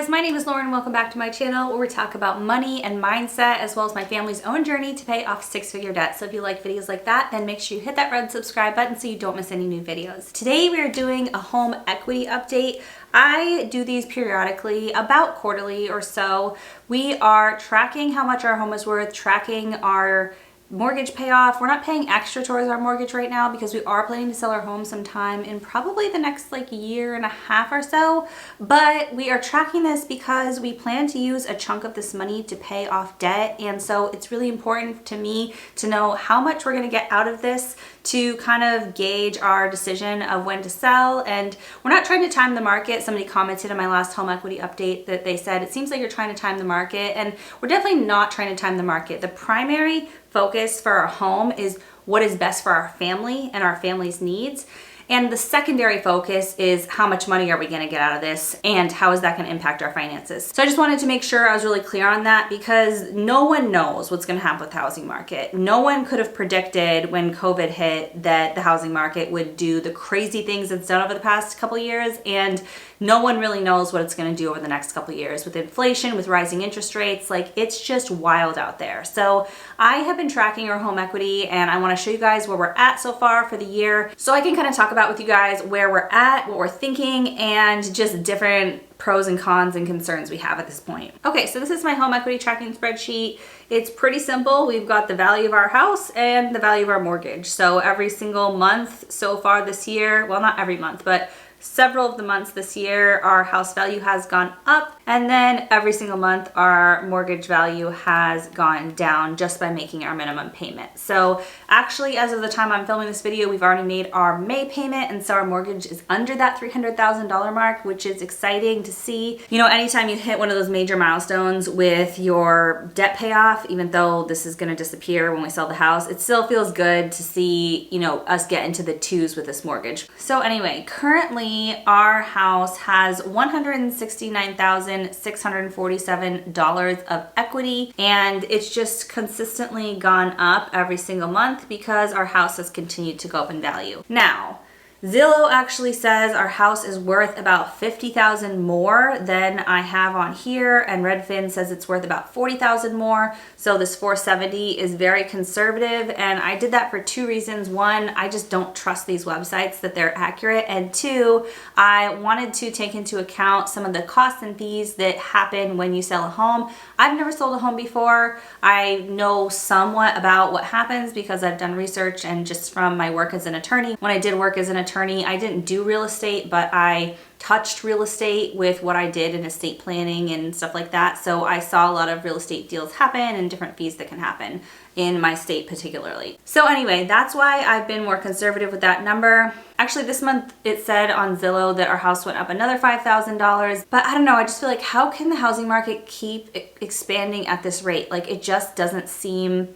guys, my name is Lauren. Welcome back to my channel where we talk about money and mindset as well as my family's own journey to pay off six-figure debt. So if you like videos like that, then make sure you hit that red subscribe button so you don't miss any new videos. Today we are doing a home equity update. I do these periodically, about quarterly or so. We are tracking how much our home is worth, tracking our mortgage payoff. We're not paying extra towards our mortgage right now because we are planning to sell our home sometime in probably the next year and a half or so. But we are tracking this because we plan to use a chunk of this money to pay off debt. And so it's really important to me to know how much we're going to get out of this to kind of gauge our decision of when to sell. And we're not trying to time the market. Somebody commented in my last home equity update that they said, it seems like you're trying to time the market. And we're definitely not trying to time the market. The primary focus for our home is what is best for our family and our family's needs. And the secondary focus is how much money are we going to get out of this and how is that going to impact our finances. So I just wanted to make sure I was really clear on that because no one knows what's going to happen with the housing market. No one could have predicted when COVID hit that the housing market would do the crazy things it's done over the past couple of years, and no one really knows what it's going to do over the next couple of years with inflation, with rising interest rates. It's just wild out there. So I have been tracking our home equity and I want to show you guys where we're at so far for the year so I can kind of talk about with you guys where we're at, what we're thinking, and just different pros and cons and concerns we have at this point. Okay, so this is my home equity tracking spreadsheet. It's pretty simple. We've got the value of our house and the value of our mortgage. So every single month so far this year, well, not every month, but several of the months this year, our house value has gone up, and then every single month our mortgage value has gone down just by making our minimum payment. So actually, as of the time I'm filming this video, we've already made our May payment, and so our mortgage is under that $300,000 mark, which is exciting to see. You know, anytime you hit one of those major milestones with your debt payoff, even though this is going to disappear when we sell the house, it still feels good to see, you know, us get into the twos with this mortgage. So anyway, currently our house has $169,647 of equity, and it's just consistently gone up every single month because our house has continued to go up in value. Now, Zillow actually says our house is worth about $50,000 more than I have on here, and Redfin says it's worth about $40,000 more. So this 470 is very conservative, and I did that for two reasons. One, I just don't trust these websites that they're accurate, and two, I wanted to take into account some of the costs and fees that happen when you sell a home. I've never sold a home before. I know somewhat about what happens because I've done research and just from my work as an attorney. When I did work as an attorney, I didn't do real estate, but I touched real estate with what I did in estate planning and stuff like that. So I saw a lot of real estate deals happen and different fees that can happen in my state particularly. So anyway, that's why I've been more conservative with that number. Actually, this month it said on Zillow that our house went up another $5,000, but I don't know, I just feel like how can the housing market keep expanding at this rate? It just doesn't seem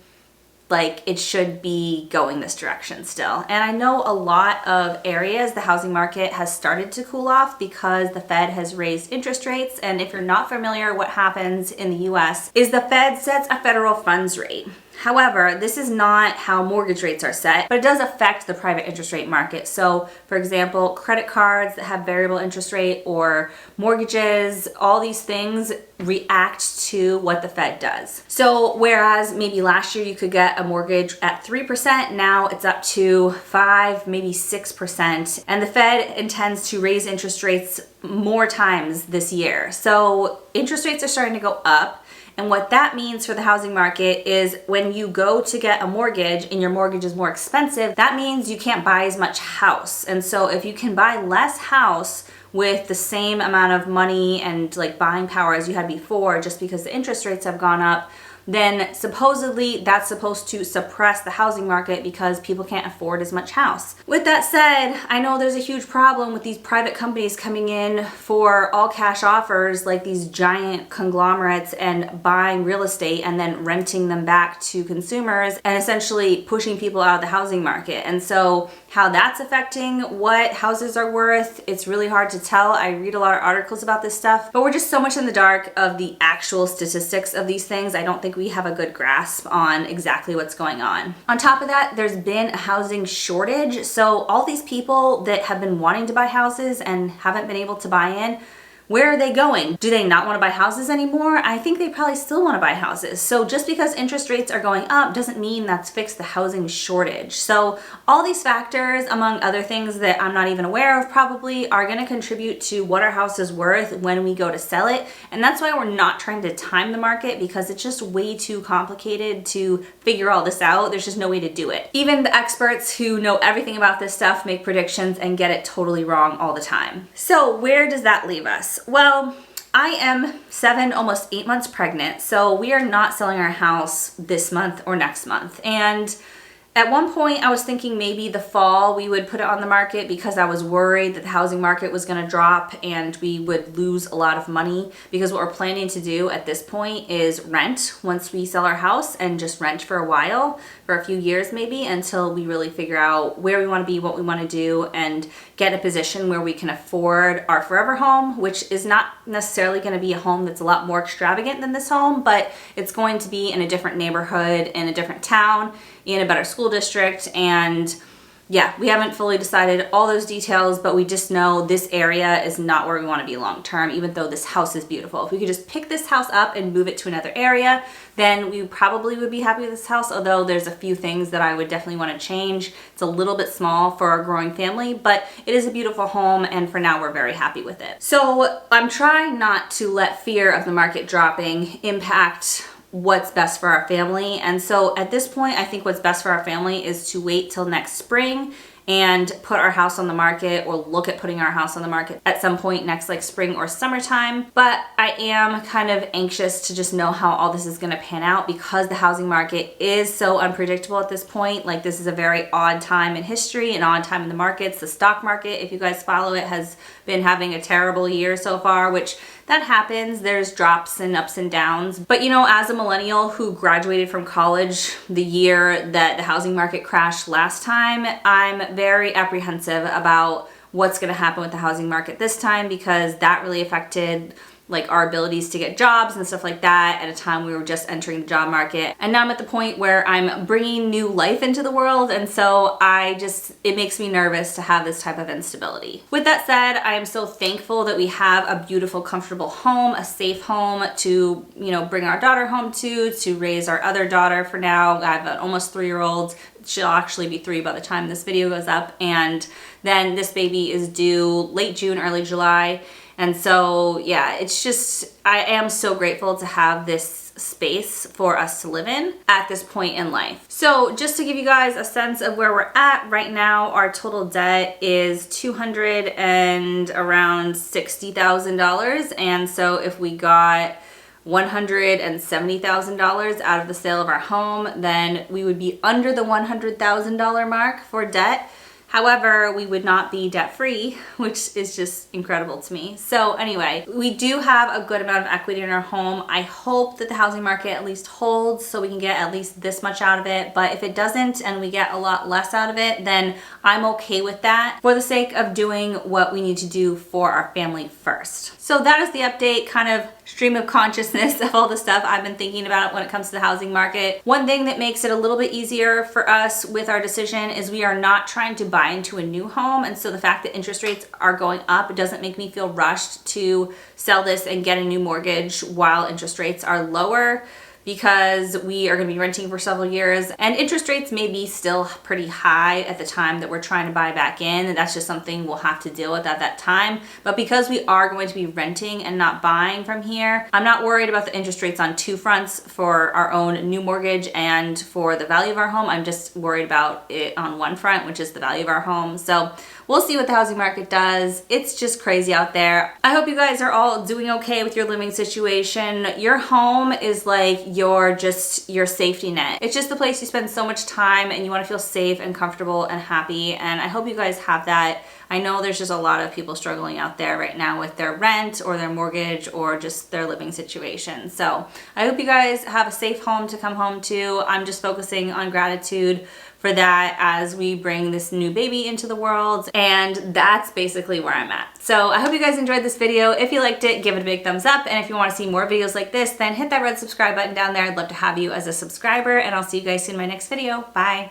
like it should be going this direction still. And I know a lot of areas the housing market has started to cool off because the Fed has raised interest rates. And if you're not familiar, what happens in the US is the Fed sets a federal funds rate. However, this is not how mortgage rates are set, but it does affect the private interest rate market. So for example, credit cards that have variable interest rate or mortgages, all these things react to what the Fed does. So whereas maybe last year you could get a mortgage at 3%, now it's up to 5, maybe 6%. And the Fed intends to raise interest rates more times this year. So interest rates are starting to go up. And what that means for the housing market is when you go to get a mortgage and your mortgage is more expensive, that means you can't buy as much house. And so if you can buy less house with the same amount of money and buying power as you had before, just because the interest rates have gone up, then supposedly that's supposed to suppress the housing market because people can't afford as much house. With that said, I know there's a huge problem with these private companies coming in for all cash offers, like these giant conglomerates, and buying real estate and then renting them back to consumers and essentially pushing people out of the housing market. And so how that's affecting what houses are worth, it's really hard to tell. I read a lot of articles about this stuff, but we're just so much in the dark of the actual statistics of these things. I don't think we have a good grasp on exactly what's going on. On top of that, there's been a housing shortage. So all these people that have been wanting to buy houses and haven't been able to buy in, where are they going? Do they not want to buy houses anymore? I think they probably still want to buy houses. So just because interest rates are going up doesn't mean that's fixed the housing shortage. So all these factors, among other things that I'm not even aware of probably, are going to contribute to what our house is worth when we go to sell it. And that's why we're not trying to time the market, because it's just way too complicated to figure all this out. There's just no way to do it. Even the experts who know everything about this stuff make predictions and get it totally wrong all the time. So where does that leave us? Well, I am 7, almost 8 months pregnant, so we are not selling our house this month or next month. And at one point, I was thinking maybe the fall we would put it on the market because I was worried that the housing market was going to drop and we would lose a lot of money, because what we're planning to do at this point is rent once we sell our house, and just rent for a while, for a few years maybe, until we really figure out where we want to be, what we want to do, and get in a position where we can afford our forever home, which is not necessarily going to be a home that's a lot more extravagant than this home, but it's going to be in a different neighborhood, in a different town, in a better school district. And yeah, we haven't fully decided all those details, but we just know this area is not where we want to be long term, even though this house is beautiful. If we could just pick this house up and move it to another area, then we probably would be happy with this house, although there's a few things that I would definitely want to change. It's a little bit small for our growing family, but it is a beautiful home, and for now we're very happy with it. So I'm trying not to let fear of the market dropping impact what's best for our family. And so at this point, I think what's best for our family is to wait till next spring and put our house on the market, or look at putting our house on the market at some point next, like spring or summertime. But I am kind of anxious to just know how all this is going to pan out, because the housing market is so unpredictable at this point. Like, this is a very odd time in history, an odd time in the markets. The stock market, if you guys follow it, has been having a terrible year so far, which that happens. There's drops and ups and downs. But you know, as a millennial who graduated from college the year that the housing market crashed last time, I'm very apprehensive about what's going to happen with the housing market this time, because that really affected like our abilities to get jobs and stuff like that at a time we were just entering the job market. And now I'm at the point where I'm bringing new life into the world, and so it makes me nervous to have this type of instability. With that said, I am so thankful that we have a beautiful, comfortable home, a safe home to, you know, bring our daughter home to raise our other daughter for now. I have an almost 3-year-old. She'll actually be 3 by the time this video goes up, and then this baby is due late June, early July. And so, yeah, it's just, I am so grateful to have this space for us to live in at this point in life. So just to give you guys a sense of where we're at right now, our total debt is $260,000. And so if we got $170,000 out of the sale of our home, then we would be under the $100,000 mark for debt. However, we would not be debt-free, which is just incredible to me. So anyway, we do have a good amount of equity in our home. I hope that the housing market at least holds so we can get at least this much out of it. But if it doesn't and we get a lot less out of it, then I'm okay with that, for the sake of doing what we need to do for our family first. So that is the update, kind of stream of consciousness of all the stuff I've been thinking about when it comes to the housing market. One thing that makes it a little bit easier for us with our decision is we are not trying to buy into a new home. And so the fact that interest rates are going up, it doesn't make me feel rushed to sell this and get a new mortgage while interest rates are lower, because we are going to be renting for several years and interest rates may be still pretty high at the time that we're trying to buy back in, and that's just something we'll have to deal with at that time. But because we are going to be renting and not buying from here, I'm not worried about the interest rates on 2 fronts, for our own new mortgage and for the value of our home. I'm just worried about it on one front, which is the value of our home. So we'll see what the housing market does. It's just crazy out there. I hope you guys are all doing okay with your living situation. Your home is like your safety net. It's just the place you spend so much time and you want to feel safe and comfortable and happy. And I hope you guys have that. I know there's just a lot of people struggling out there right now with their rent or their mortgage or just their living situation. So I hope you guys have a safe home to come home to. I'm just focusing on gratitude for that as we bring this new baby into the world, and that's basically where I'm at. So I hope you guys enjoyed this video. If you liked it, give it a big thumbs up, and if you want to see more videos like this, then hit that red subscribe button down there. I'd love to have you as a subscriber, and I'll see you guys soon in my next video. Bye.